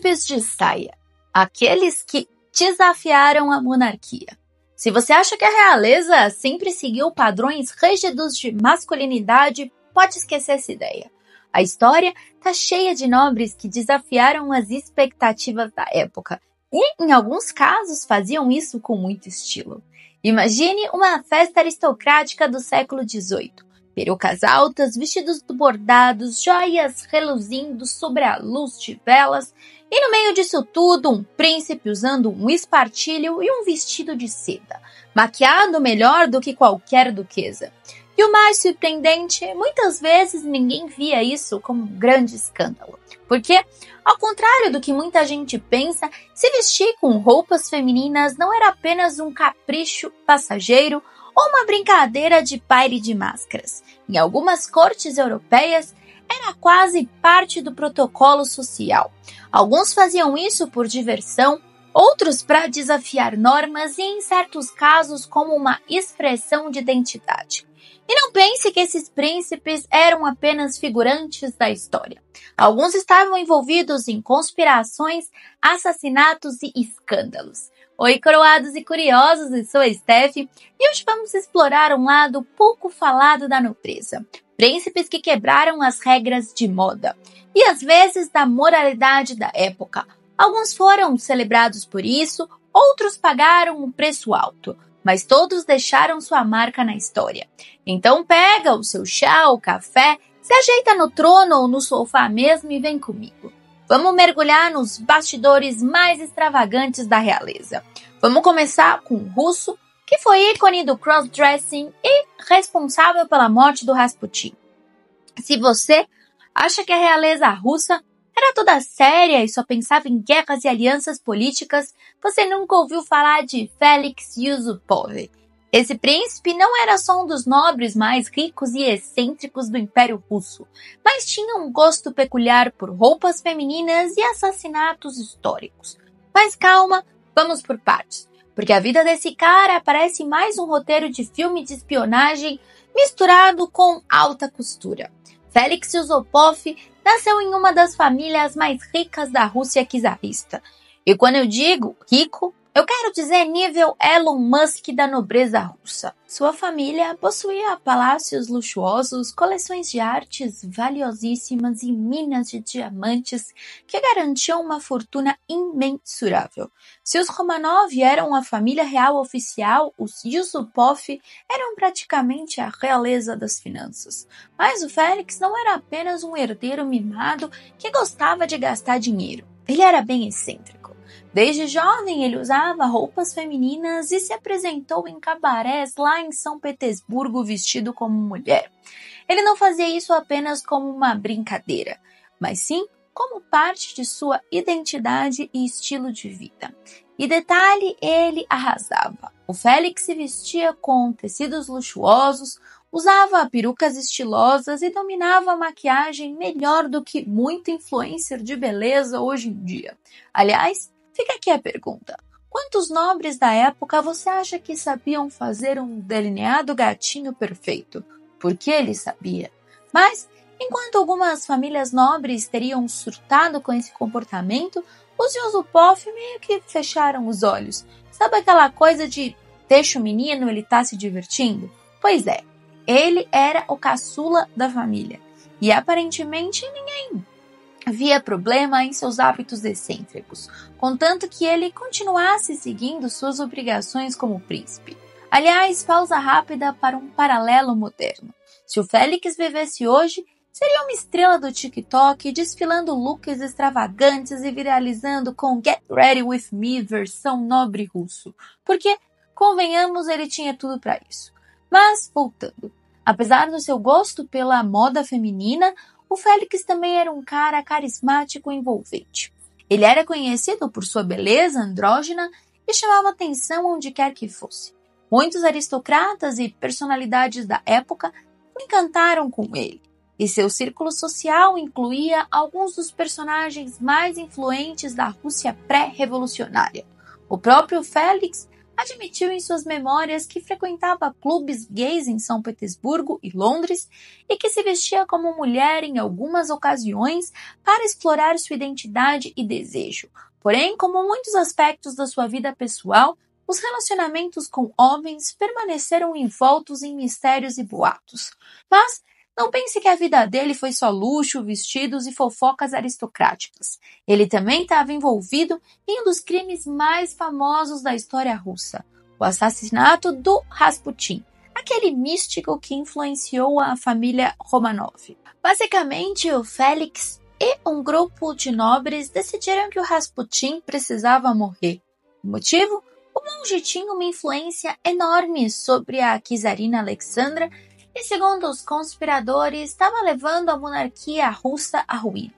Príncipes de saia, aqueles que desafiaram a monarquia. Se você acha que a realeza sempre seguiu padrões rígidos de masculinidade, pode esquecer essa ideia. A história está cheia de nobres que desafiaram as expectativas da época e, em alguns casos, faziam isso com muito estilo. Imagine uma festa aristocrática do século XVIII. Perucas altas, vestidos bordados, joias reluzindo sobre a luz de velas, e no meio disso tudo, um príncipe usando um espartilho e um vestido de seda, maquiado melhor do que qualquer duquesa. E o mais surpreendente, muitas vezes ninguém via isso como um grande escândalo, porque, ao contrário do que muita gente pensa, se vestir com roupas femininas não era apenas um capricho passageiro ou uma brincadeira de baile de máscaras. Em algumas cortes europeias, era quase parte do protocolo social. Alguns faziam isso por diversão, outros para desafiar normas e, em certos casos, como uma expressão de identidade. E não pense que esses príncipes eram apenas figurantes da história. Alguns estavam envolvidos em conspirações, assassinatos e escândalos. Oi, coroados e curiosos, eu sou a Steph e hoje vamos explorar um lado pouco falado da nobreza. Príncipes que quebraram as regras de moda e às vezes da moralidade da época. Alguns foram celebrados por isso, outros pagaram um preço alto, mas todos deixaram sua marca na história. Então pega o seu chá, o café, se ajeita no trono ou no sofá mesmo e vem comigo. Vamos mergulhar nos bastidores mais extravagantes da realeza. Vamos começar com o Russo, que foi ícone do crossdressing e responsável pela morte do Rasputin. Se você acha que a realeza russa era toda séria e só pensava em guerras e alianças políticas, você nunca ouviu falar de Félix Yusupov. Esse príncipe não era só um dos nobres mais ricos e excêntricos do Império Russo, mas tinha um gosto peculiar por roupas femininas e assassinatos históricos. Mas calma, vamos por partes, porque a vida desse cara parece mais um roteiro de filme de espionagem misturado com alta costura. Félix Yusupov nasceu em uma das famílias mais ricas da Rússia czarista. E quando eu digo rico, eu quero dizer nível Elon Musk da nobreza russa. Sua família possuía palácios luxuosos, coleções de artes valiosíssimas e minas de diamantes que garantiam uma fortuna imensurável. Se os Romanov eram a família real oficial, os Yusupov eram praticamente a realeza das finanças. Mas o Félix não era apenas um herdeiro mimado que gostava de gastar dinheiro. Ele era bem excêntrico. Desde jovem, ele usava roupas femininas e se apresentou em cabarés lá em São Petersburgo vestido como mulher. Ele não fazia isso apenas como uma brincadeira, mas sim como parte de sua identidade e estilo de vida. E detalhe, ele arrasava. O Félix se vestia com tecidos luxuosos, usava perucas estilosas e dominava a maquiagem melhor do que muito influencer de beleza hoje em dia. Aliás, fica aqui a pergunta. Quantos nobres da época você acha que sabiam fazer um delineado gatinho perfeito? Porque ele sabia. Mas, enquanto algumas famílias nobres teriam surtado com esse comportamento, os Yusupov meio que fecharam os olhos. Sabe aquela coisa de deixa o menino, ele tá se divertindo? Pois é, ele era o caçula da família. E aparentemente ninguém via problema em seus hábitos excêntricos, contanto que ele continuasse seguindo suas obrigações como príncipe. Aliás, pausa rápida para um paralelo moderno. Se o Félix vivesse hoje, seria uma estrela do TikTok desfilando looks extravagantes e viralizando com Get Ready With Me versão nobre russo. Porque, convenhamos, ele tinha tudo para isso. Mas, voltando, apesar do seu gosto pela moda feminina, o Félix também era um cara carismático e envolvente. Ele era conhecido por sua beleza andrógena e chamava atenção onde quer que fosse. Muitos aristocratas e personalidades da época se encantaram com ele, e seu círculo social incluía alguns dos personagens mais influentes da Rússia pré-revolucionária. O próprio Félix admitiu em suas memórias que frequentava clubes gays em São Petersburgo e Londres e que se vestia como mulher em algumas ocasiões para explorar sua identidade e desejo. Porém, como muitos aspectos da sua vida pessoal, os relacionamentos com homens permaneceram envoltos em mistérios e boatos. Mas não pense que a vida dele foi só luxo, vestidos e fofocas aristocráticas. Ele também estava envolvido em um dos crimes mais famosos da história russa, o assassinato do Rasputin, aquele místico que influenciou a família Romanov. Basicamente, o Félix e um grupo de nobres decidiram que o Rasputin precisava morrer. O motivo? O monge tinha uma influência enorme sobre a czarina Alexandra e, segundo os conspiradores, estava levando a monarquia russa à ruína.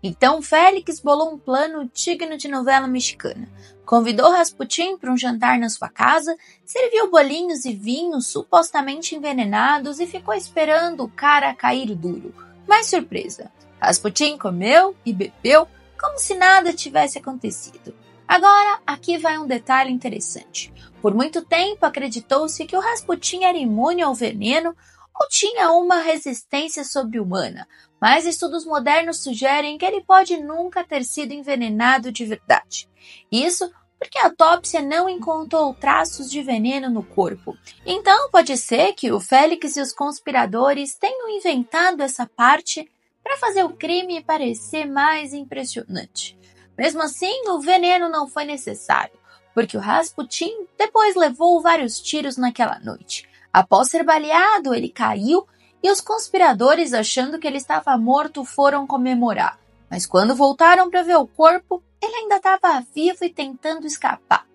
Então Félix bolou um plano digno de novela mexicana. Convidou Rasputin para um jantar na sua casa, serviu bolinhos e vinhos supostamente envenenados e ficou esperando o cara cair duro. Mas surpresa, Rasputin comeu e bebeu como se nada tivesse acontecido. Agora, aqui vai um detalhe interessante. Por muito tempo acreditou-se que o Rasputin era imune ao veneno ou tinha uma resistência sobre-humana, mas estudos modernos sugerem que ele pode nunca ter sido envenenado de verdade. Isso porque a autópsia não encontrou traços de veneno no corpo. Então pode ser que o Félix e os conspiradores tenham inventado essa parte para fazer o crime parecer mais impressionante. Mesmo assim, o veneno não foi necessário, porque o Rasputin depois levou vários tiros naquela noite. Após ser baleado, ele caiu e os conspiradores, achando que ele estava morto, foram comemorar. Mas quando voltaram para ver o corpo, ele ainda estava vivo e tentando escapar.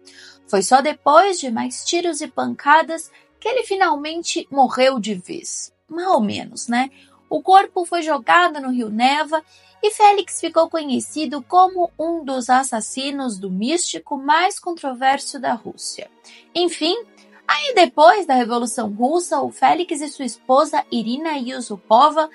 Foi só depois de mais tiros e pancadas que ele finalmente morreu de vez. Mais ou menos, né? O corpo foi jogado no rio Neva e Félix ficou conhecido como um dos assassinos do místico mais controverso da Rússia. Enfim, aí depois da Revolução Russa, o Félix e sua esposa Irina Yusupova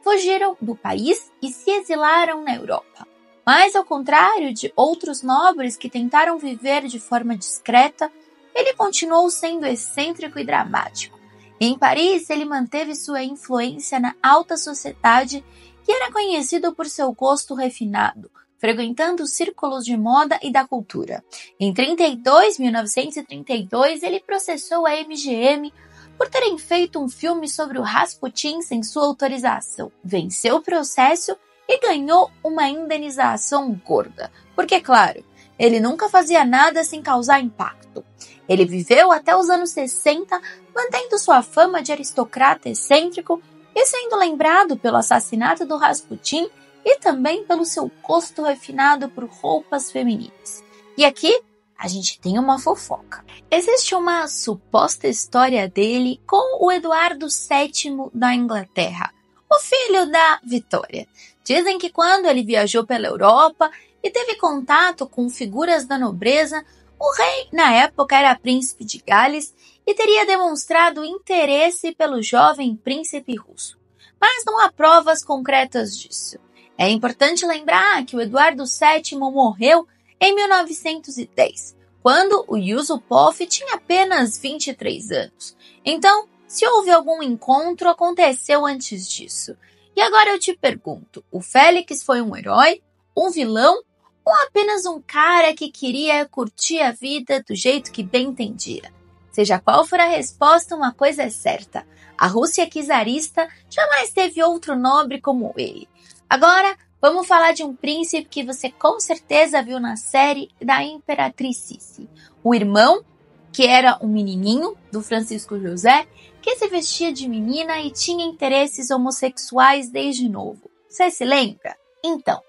fugiram do país e se exilaram na Europa. Mas, ao contrário de outros nobres que tentaram viver de forma discreta, ele continuou sendo excêntrico e dramático. Em Paris, ele manteve sua influência na alta sociedade e era conhecido por seu gosto refinado, frequentando círculos de moda e da cultura. Em 1932, ele processou a MGM por terem feito um filme sobre o Rasputin sem sua autorização. Venceu o processo e ganhou uma indenização gorda, porque, claro, ele nunca fazia nada sem causar impacto. Ele viveu até os anos 60, mantendo sua fama de aristocrata excêntrico e sendo lembrado pelo assassinato do Rasputin e também pelo seu gosto refinado por roupas femininas. E aqui a gente tem uma fofoca. Existe uma suposta história dele com o Eduardo VII da Inglaterra, o filho da Vitória. Dizem que quando ele viajou pela Europa e teve contato com figuras da nobreza, o rei, na época, era príncipe de Gales e teria demonstrado interesse pelo jovem príncipe russo. Mas não há provas concretas disso. É importante lembrar que o Eduardo VII morreu em 1910, quando o Yusupov tinha apenas 23 anos. Então, se houve algum encontro, aconteceu antes disso. E agora eu te pergunto, o Félix foi um herói, um vilão ou apenas um cara que queria curtir a vida do jeito que bem entendia? Seja qual for a resposta, uma coisa é certa. A Rússia czarista jamais teve outro nobre como ele. Agora, vamos falar de um príncipe que você com certeza viu na série da Imperatriz Sissi. O irmão, que era um menininho do Francisco José, que se vestia de menina e tinha interesses homossexuais desde novo. Você se lembra? Então,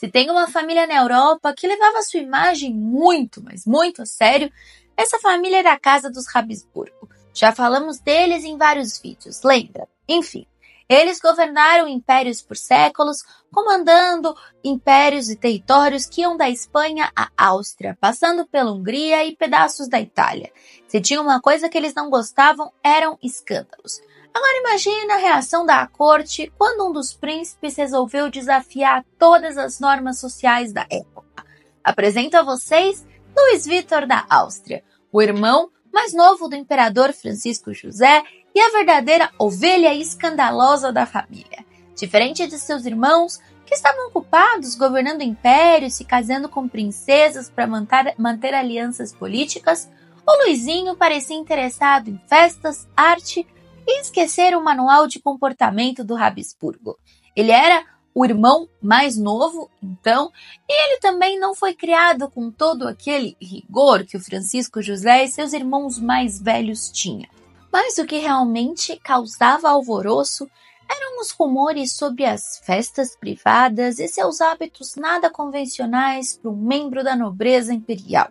se tem uma família na Europa que levava sua imagem muito, mas muito a sério, essa família era a Casa dos Habsburgo. Já falamos deles em vários vídeos, lembra? Enfim, eles governaram impérios por séculos, comandando impérios e territórios que iam da Espanha à Áustria, passando pela Hungria e pedaços da Itália. Se tinha uma coisa que eles não gostavam, eram escândalos. Agora imagine a reação da corte quando um dos príncipes resolveu desafiar todas as normas sociais da época. Apresento a vocês Luís Vitor da Áustria, o irmão mais novo do imperador Francisco José e a verdadeira ovelha escandalosa da família. Diferente de seus irmãos, que estavam ocupados governando o império e se casando com princesas para manter alianças políticas, o Luizinho parecia interessado em festas, arte e esquecer o manual de comportamento do Habsburgo. Ele era o irmão mais novo, então, e ele também não foi criado com todo aquele rigor que o Francisco José e seus irmãos mais velhos tinham. Mas o que realmente causava alvoroço eram os rumores sobre as festas privadas e seus hábitos nada convencionais para um membro da nobreza imperial.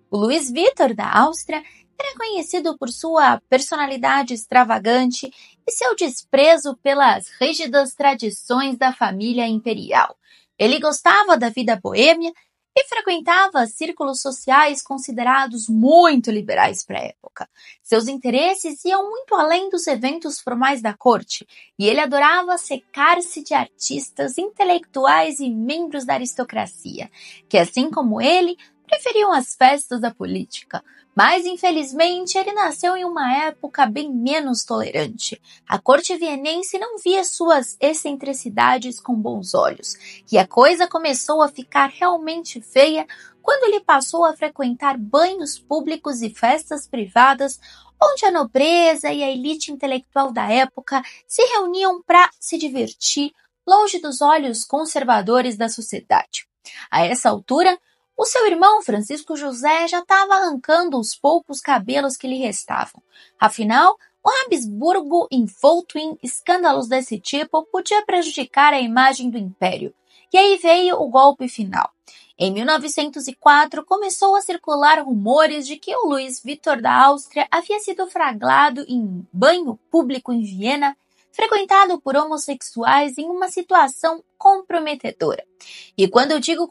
O Luís Vitor da Áustria era conhecido por sua personalidade extravagante e seu desprezo pelas rígidas tradições da família imperial. Ele gostava da vida boêmia e frequentava círculos sociais considerados muito liberais para a época. Seus interesses iam muito além dos eventos formais da corte, e ele adorava secar-se de artistas, intelectuais e membros da aristocracia, que, assim como ele, preferiam as festas da política. Mas, infelizmente, ele nasceu em uma época bem menos tolerante. A corte vienense não via suas excentricidades com bons olhos, e a coisa começou a ficar realmente feia quando ele passou a frequentar banhos públicos e festas privadas, onde a nobreza e a elite intelectual da época se reuniam para se divertir, longe dos olhos conservadores da sociedade. A essa altura, o seu irmão Francisco José já estava arrancando os poucos cabelos que lhe restavam. Afinal, o Habsburgo, envolto em escândalos desse tipo, podia prejudicar a imagem do império. E aí veio o golpe final. Em 1904, começou a circular rumores de que o Luís Vitor da Áustria havia sido flagrado em banho público em Viena, frequentado por homossexuais em uma situação comprometedora. E quando eu digo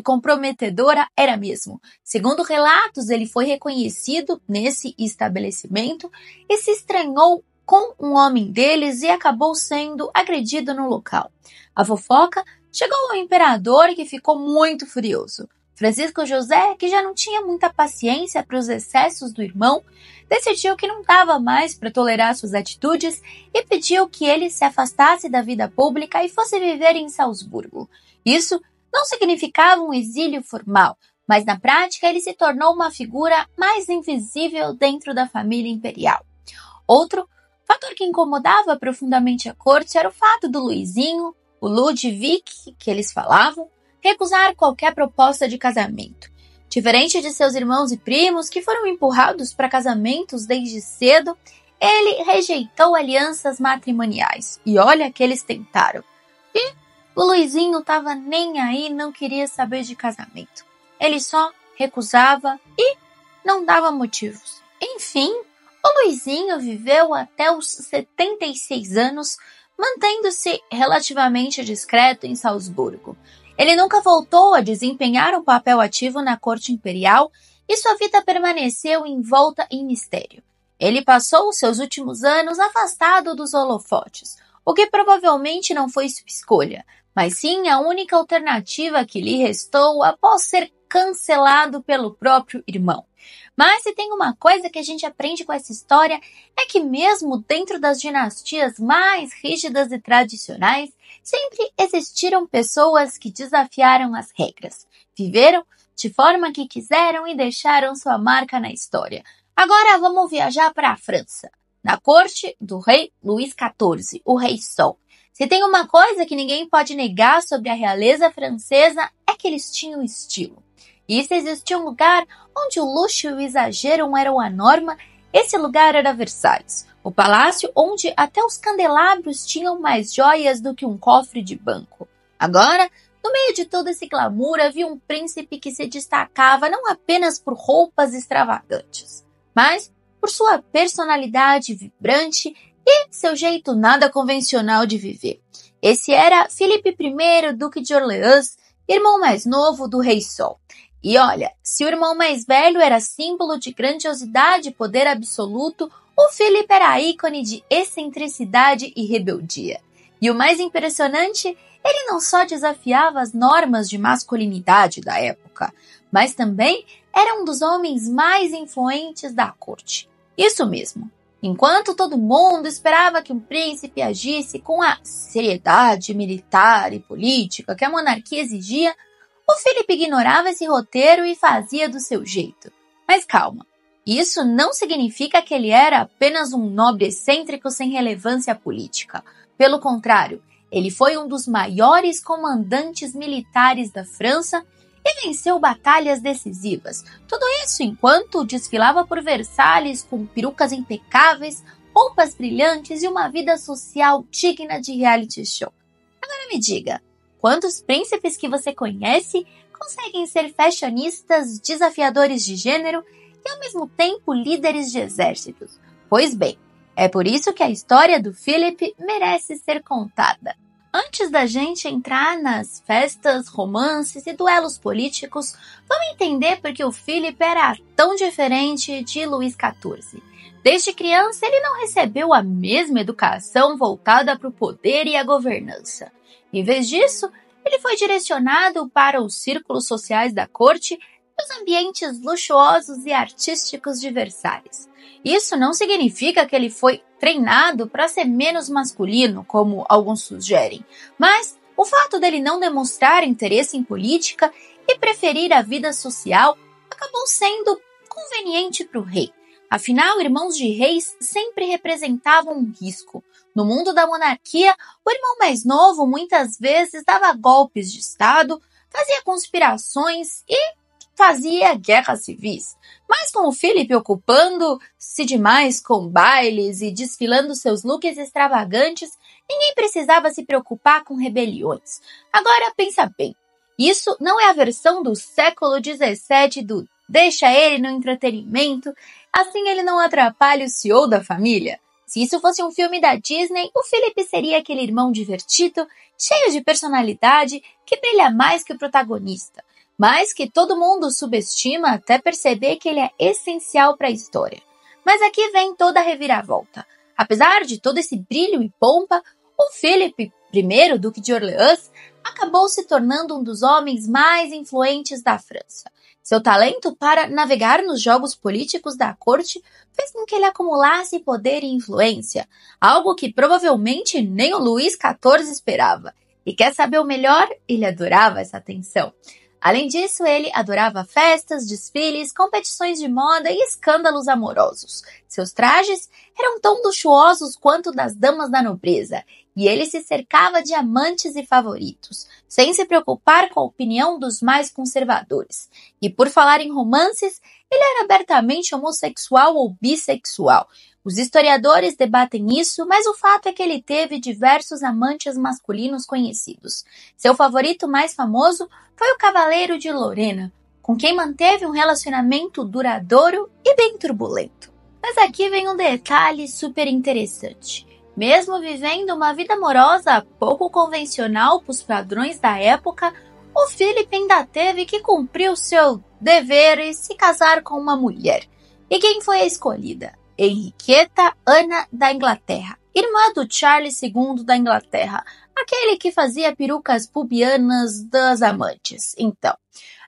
comprometedora, era mesmo. Segundo relatos, ele foi reconhecido nesse estabelecimento e se estranhou com um homem deles e acabou sendo agredido no local. A fofoca chegou ao imperador, que ficou muito furioso. Francisco José, que já não tinha muita paciência para os excessos do irmão, decidiu que não dava mais para tolerar suas atitudes e pediu que ele se afastasse da vida pública e fosse viver em Salzburgo. Isso não significava um exílio formal, mas na prática ele se tornou uma figura mais invisível dentro da família imperial. Outro fator que incomodava profundamente a corte era o fato do Luizinho, o Ludwig, que eles falavam, recusar qualquer proposta de casamento. Diferente de seus irmãos e primos, que foram empurrados para casamentos desde cedo, ele rejeitou alianças matrimoniais. E olha que eles tentaram. E o Luizinho estava nem aí, não queria saber de casamento. Ele só recusava e não dava motivos. Enfim, o Luizinho viveu até os 76 anos, mantendo-se relativamente discreto em Salzburgo. Ele nunca voltou a desempenhar um papel ativo na corte imperial e sua vida permaneceu envolta em mistério. Ele passou os seus últimos anos afastado dos holofotes, o que provavelmente não foi sua escolha, mas sim a única alternativa que lhe restou após ser cancelado pelo próprio irmão. Mas se tem uma coisa que a gente aprende com essa história é que mesmo dentro das dinastias mais rígidas e tradicionais, sempre existiram pessoas que desafiaram as regras, viveram de forma que quiseram e deixaram sua marca na história. Agora vamos viajar para a França, na corte do rei Luís XIV, o Rei Sol. Se tem uma coisa que ninguém pode negar sobre a realeza francesa é que eles tinham estilo. E se existia um lugar onde o luxo e o exagero eram a norma, esse lugar era Versalhes, o palácio onde até os candelabros tinham mais joias do que um cofre de banco. Agora, no meio de todo esse glamour, havia um príncipe que se destacava não apenas por roupas extravagantes, mas por sua personalidade vibrante e seu jeito nada convencional de viver. Esse era Filipe I, Duque de Orleans, irmão mais novo do Rei Sol. E olha, se o irmão mais velho era símbolo de grandiosidade e poder absoluto, o Filipe era ícone de excentricidade e rebeldia. E o mais impressionante ele não só desafiava as normas de masculinidade da época, mas também era um dos homens mais influentes da corte. Isso mesmo. Enquanto todo mundo esperava que um príncipe agisse com a seriedade militar e política que a monarquia exigia, o Filipe ignorava esse roteiro e fazia do seu jeito. Mas calma, isso não significa que ele era apenas um nobre excêntrico sem relevância política. Pelo contrário, ele foi um dos maiores comandantes militares da França e venceu batalhas decisivas. Tudo isso enquanto desfilava por Versalhes com perucas impecáveis, roupas brilhantes e uma vida social digna de reality show. Agora me diga, quantos príncipes que você conhece conseguem ser fashionistas, desafiadores de gênero e ao mesmo tempo líderes de exércitos? Pois bem, é por isso que a história do Philip merece ser contada. Antes da gente entrar nas festas, romances e duelos políticos, vamos entender por que o Philip era tão diferente de Luís XIV. Desde criança, ele não recebeu a mesma educação voltada para o poder e a governança. Em vez disso, ele foi direcionado para os círculos sociais da corte e os ambientes luxuosos e artísticos de Versalhes. Isso não significa que ele foi treinado para ser menos masculino, como alguns sugerem, mas o fato dele não demonstrar interesse em política e preferir a vida social acabou sendo conveniente para o rei. Afinal, irmãos de reis sempre representavam um risco. No mundo da monarquia, o irmão mais novo muitas vezes dava golpes de estado, fazia conspirações e fazia guerras civis. Mas com o Philip ocupando-se demais com bailes e desfilando seus looks extravagantes, ninguém precisava se preocupar com rebeliões. Agora pensa bem, isso não é a versão do século XVII do deixa ele no entretenimento, assim ele não atrapalha o CEO da família? Se isso fosse um filme da Disney, o Philip seria aquele irmão divertido, cheio de personalidade, que brilha mais que o protagonista, mas que todo mundo subestima até perceber que ele é essencial para a história. Mas aqui vem toda a reviravolta. Apesar de todo esse brilho e pompa, o Philip I, Duque de Orleans, acabou se tornando um dos homens mais influentes da França. Seu talento para navegar nos jogos políticos da corte fez com que ele acumulasse poder e influência, algo que provavelmente nem o Luís XIV esperava. E quer saber o melhor? Ele adorava essa atenção. Além disso, ele adorava festas, desfiles, competições de moda e escândalos amorosos. Seus trajes eram tão luxuosos quanto das damas da nobreza, e ele se cercava de amantes e favoritos, sem se preocupar com a opinião dos mais conservadores. E por falar em romances, ele era abertamente homossexual ou bissexual. Os historiadores debatem isso, mas o fato é que ele teve diversos amantes masculinos conhecidos. Seu favorito mais famoso foi o Cavaleiro de Lorena, com quem manteve um relacionamento duradouro e bem turbulento. Mas aqui vem um detalhe super interessante. Mesmo vivendo uma vida amorosa pouco convencional para os padrões da época, o Philip ainda teve que cumprir o seu dever e se casar com uma mulher. E quem foi a escolhida? Henriqueta Ana da Inglaterra, irmã do Charles II da Inglaterra, aquele que fazia perucas pubianas das amantes. Então,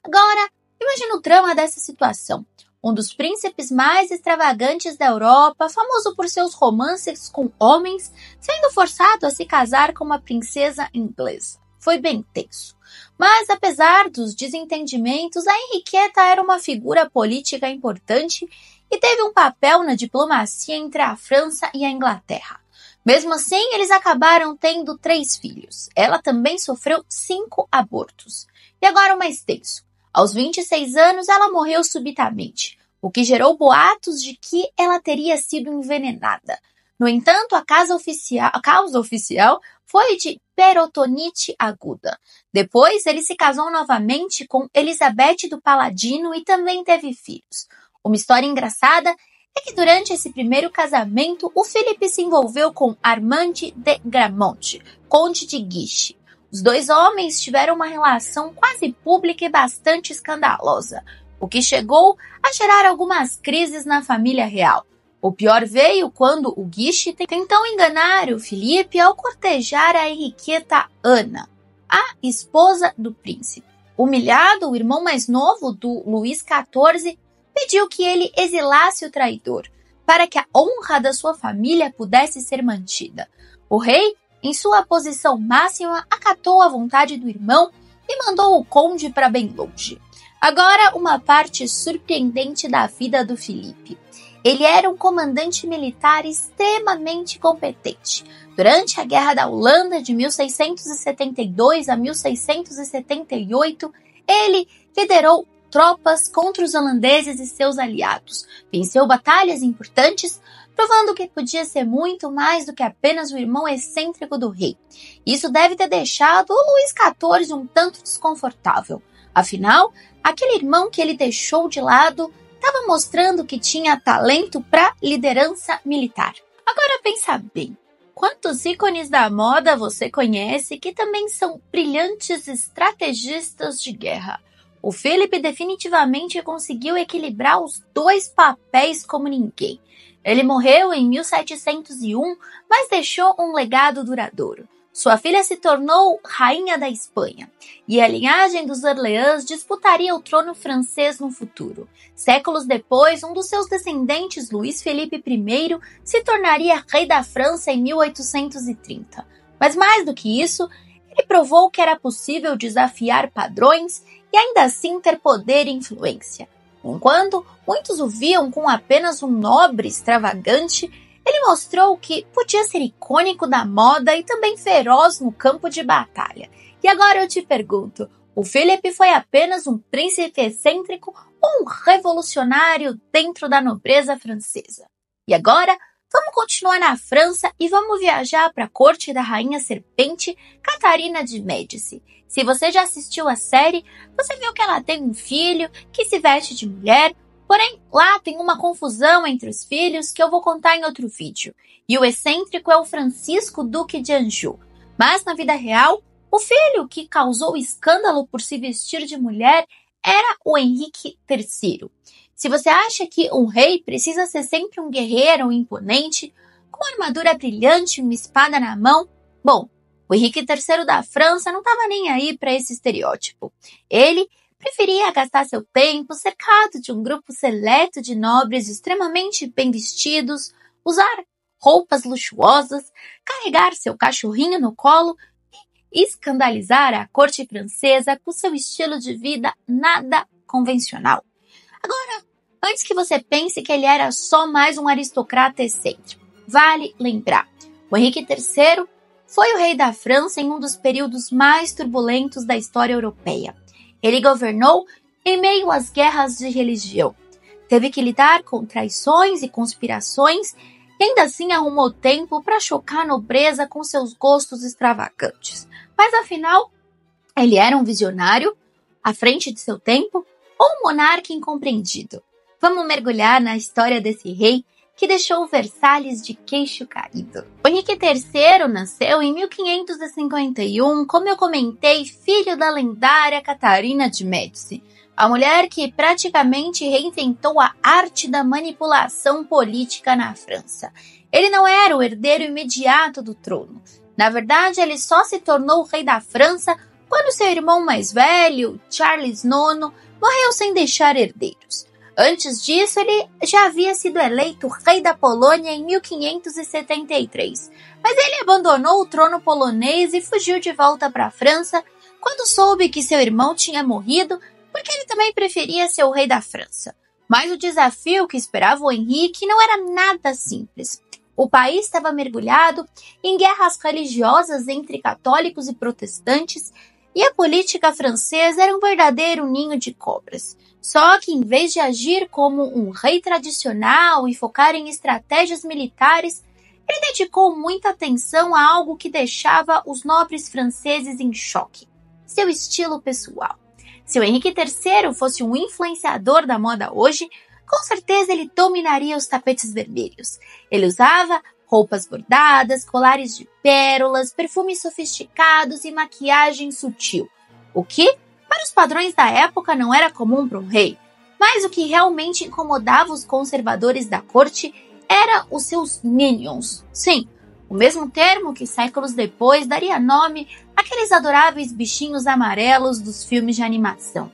agora, imagina o drama dessa situação. Um dos príncipes mais extravagantes da Europa, famoso por seus romances com homens, sendo forçado a se casar com uma princesa inglesa. Foi bem tenso. Mas, apesar dos desentendimentos, a Henriqueta era uma figura política importante e teve um papel na diplomacia entre a França e a Inglaterra. Mesmo assim, eles acabaram tendo 3 filhos. Ela também sofreu 5 abortos. E agora o mais tenso. Aos 26 anos, ela morreu subitamente, o que gerou boatos de que ela teria sido envenenada. No entanto, a causa oficial foi de perotonite aguda. Depois, ele se casou novamente com Elizabeth do Paladino e também teve filhos. Uma história engraçada é que durante esse primeiro casamento, o Philip se envolveu com Armand de Gramont, conde de Guiche. Os 2 homens tiveram uma relação quase pública e bastante escandalosa, o que chegou a gerar algumas crises na família real. O pior veio quando o Guiche tentou enganar o Philip ao cortejar a Henriqueta Ana. a esposa do príncipe. Humilhado, o irmão mais novo do Luís XIV pediu que ele exilasse o traidor, para que a honra da sua família pudesse ser mantida. O rei, em sua posição máxima, acatou a vontade do irmão e mandou o conde para bem longe. Agora, uma parte surpreendente da vida do Filipe. Ele era um comandante militar extremamente competente. Durante a Guerra da Holanda de 1672 a 1678, ele liderou tropas contra os holandeses e seus aliados. Venceu batalhas importantes, provando que podia ser muito mais do que apenas o irmão excêntrico do rei. Isso deve ter deixado o Luís XIV um tanto desconfortável. Afinal, aquele irmão que ele deixou de lado estava mostrando que tinha talento para liderança militar. Agora pensa bem, quantos ícones da moda você conhece que também são brilhantes estrategistas de guerra? O Philip definitivamente conseguiu equilibrar os dois papéis como ninguém. Ele morreu em 1701, mas deixou um legado duradouro. Sua filha se tornou rainha da Espanha, e a linhagem dos Orleans disputaria o trono francês no futuro. Séculos depois, um dos seus descendentes, Luís Felipe I, se tornaria rei da França em 1830. Mas mais do que isso, ele provou que era possível desafiar padrões e ainda assim ter poder e influência. Enquanto muitos o viam como apenas um nobre extravagante, ele mostrou que podia ser icônico da moda e também feroz no campo de batalha. E agora eu te pergunto, o Philip foi apenas um príncipe excêntrico ou um revolucionário dentro da nobreza francesa? E agora, vamos continuar na França e vamos viajar para a corte da rainha serpente Catarina de Médici. Se você já assistiu a série, você viu que ela tem um filho que se veste de mulher. Porém, lá tem uma confusão entre os filhos que eu vou contar em outro vídeo. E o excêntrico é o Francisco Duque de Anjou. Mas, na vida real, o filho que causou escândalo por se vestir de mulher era o Henrique III. Se você acha que um rei precisa ser sempre um guerreiro imponente, com uma armadura brilhante e uma espada na mão, bom, o Henrique III da França não estava nem aí para esse estereótipo. Ele preferia gastar seu tempo cercado de um grupo seleto de nobres extremamente bem vestidos, usar roupas luxuosas, carregar seu cachorrinho no colo e escandalizar a corte francesa com seu estilo de vida nada convencional. Agora, antes que você pense que ele era só mais um aristocrata excêntrico, vale lembrar, o Henrique III foi o rei da França em um dos períodos mais turbulentos da história europeia. Ele governou em meio às guerras de religião. Teve que lidar com traições e conspirações e ainda assim arrumou tempo para chocar a nobreza com seus gostos extravagantes. Mas afinal, ele era um visionário, à frente de seu tempo, ou um monarca incompreendido? Vamos mergulhar na história desse rei que deixou Versalhes de queixo caído. O Henrique III nasceu em 1551, como eu comentei, filho da lendária Catarina de Médici, a mulher que praticamente reinventou a arte da manipulação política na França. Ele não era o herdeiro imediato do trono. Na verdade, ele só se tornou rei da França quando seu irmão mais velho, Charles IX, morreu sem deixar herdeiros. Antes disso, ele já havia sido eleito rei da Polônia em 1573, mas ele abandonou o trono polonês e fugiu de volta para a França quando soube que seu irmão tinha morrido, porque ele também preferia ser o rei da França. Mas o desafio que esperava o Henrique não era nada simples. O país estava mergulhado em guerras religiosas entre católicos e protestantes, e a política francesa era um verdadeiro ninho de cobras. Só que, em vez de agir como um rei tradicional e focar em estratégias militares, ele dedicou muita atenção a algo que deixava os nobres franceses em choque: seu estilo pessoal. Se o Henrique III fosse um influenciador da moda hoje, com certeza ele dominaria os tapetes vermelhos. Ele usava roupas bordadas, colares de pérolas, perfumes sofisticados e maquiagem sutil, o que, para os padrões da época, não era comum para um rei. Mas o que realmente incomodava os conservadores da corte era os seus minions. Sim, O mesmo termo que séculos depois daria nome àqueles adoráveis bichinhos amarelos dos filmes de animação.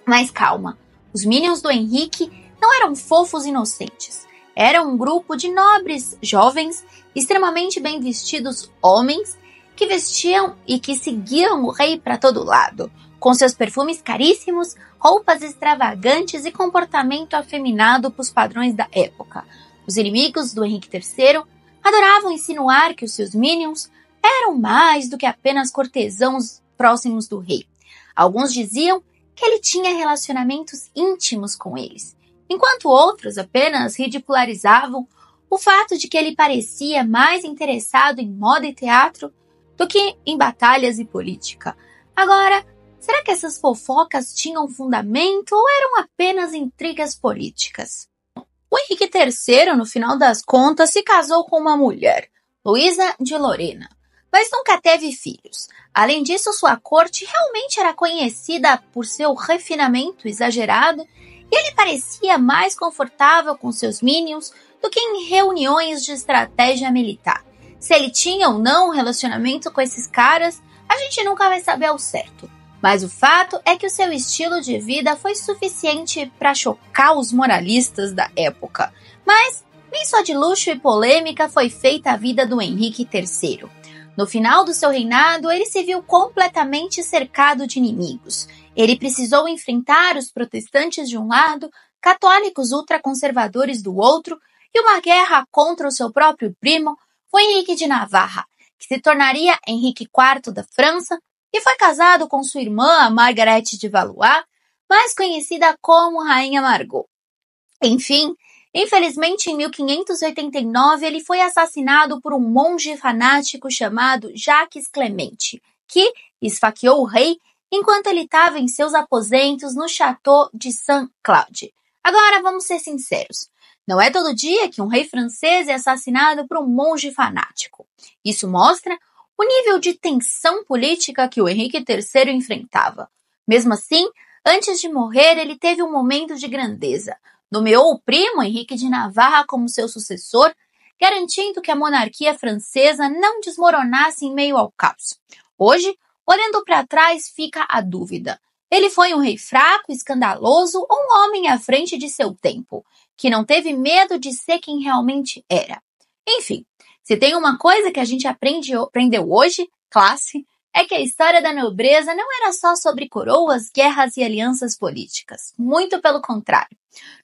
Mas calma, os Minions do Henrique não eram fofos inocentes. Eram um grupo de nobres, jovens, extremamente bem vestidos homens que vestiam e que seguiam o rei para todo lado, com seus perfumes caríssimos, roupas extravagantes e comportamento afeminado para os padrões da época. Os inimigos do Henrique III adoravam insinuar que os seus Minions eram mais do que apenas cortesãos próximos do rei. Alguns diziam que ele tinha relacionamentos íntimos com eles, enquanto outros apenas ridicularizavam o fato de que ele parecia mais interessado em moda e teatro do que em batalhas e política. Agora, será que essas fofocas tinham fundamento ou eram apenas intrigas políticas? O Henrique III, no final das contas, se casou com uma mulher, Luísa de Lorena, mas nunca teve filhos. Além disso, sua corte realmente era conhecida por seu refinamento exagerado e ele parecia mais confortável com seus minions do que em reuniões de estratégia militar. Se ele tinha ou não um relacionamento com esses caras, a gente nunca vai saber ao certo. Mas o fato é que o seu estilo de vida foi suficiente para chocar os moralistas da época. Mas nem só de luxo e polêmica foi feita a vida do Henrique III. No final do seu reinado, ele se viu completamente cercado de inimigos. Ele precisou enfrentar os protestantes de um lado, católicos ultraconservadores do outro, e uma guerra contra o seu próprio primo, foi Henrique de Navarra, que se tornaria Henrique IV da França, e foi casado com sua irmã, Margaret de Valois, mais conhecida como Rainha Margot. Enfim, infelizmente em 1589 ele foi assassinado por um monge fanático chamado Jacques Clemente, que esfaqueou o rei enquanto ele estava em seus aposentos no Château de Saint-Cloud. Agora vamos ser sinceros, não é todo dia que um rei francês é assassinado por um monge fanático. Isso mostra o nível de tensão política que o Henrique III enfrentava. Mesmo assim, antes de morrer, ele teve um momento de grandeza. Nomeou o primo Henrique de Navarra como seu sucessor, garantindo que a monarquia francesa não desmoronasse em meio ao caos. Hoje, olhando para trás, fica a dúvida. Ele foi um rei fraco, escandaloso ou um homem à frente de seu tempo, que não teve medo de ser quem realmente era? Enfim, se tem uma coisa que a gente aprendeu hoje, classe, é que a história da nobreza não era só sobre coroas, guerras e alianças políticas. Muito pelo contrário.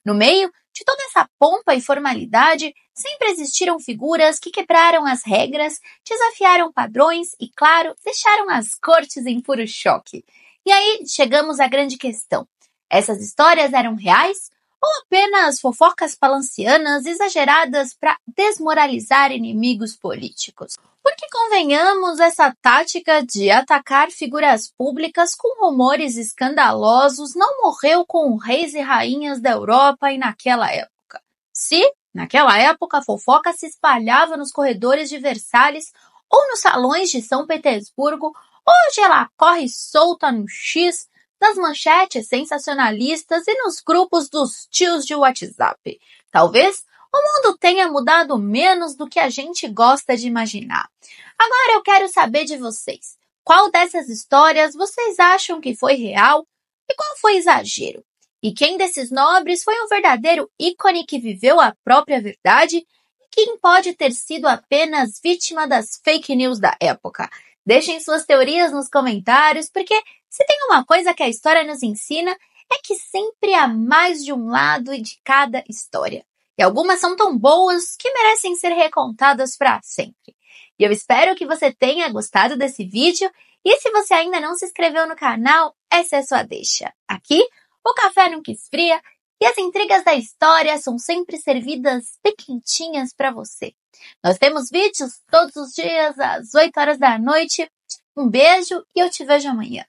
No meio de toda essa pompa e formalidade, sempre existiram figuras que quebraram as regras, desafiaram padrões e, claro, deixaram as cortes em puro choque. E aí chegamos à grande questão. Essas histórias eram reais? Ou apenas fofocas palancianas exageradas para desmoralizar inimigos políticos? Porque, convenhamos, essa tática de atacar figuras públicas com rumores escandalosos não morreu com reis e rainhas da Europa e naquela época. Se, naquela época, a fofoca se espalhava nos corredores de Versalhes ou nos salões de São Petersburgo, hoje ela corre solta no X, nas manchetes sensacionalistas e nos grupos dos tios de WhatsApp. Talvez o mundo tenha mudado menos do que a gente gosta de imaginar. Agora eu quero saber de vocês. Qual dessas histórias vocês acham que foi real e qual foi exagero? E quem desses nobres foi um verdadeiro ícone que viveu a própria verdade e quem pode ter sido apenas vítima das fake news da época? Deixem suas teorias nos comentários, porque se tem uma coisa que a história nos ensina é que sempre há mais de um lado de cada história. E algumas são tão boas que merecem ser recontadas para sempre. E eu espero que você tenha gostado desse vídeo. E se você ainda não se inscreveu no canal, essa é a sua deixa. Aqui, o café nunca esfria e as intrigas da história são sempre servidas bem quentinhas para você. Nós temos vídeos todos os dias às 8 horas da noite. Um beijo e eu te vejo amanhã.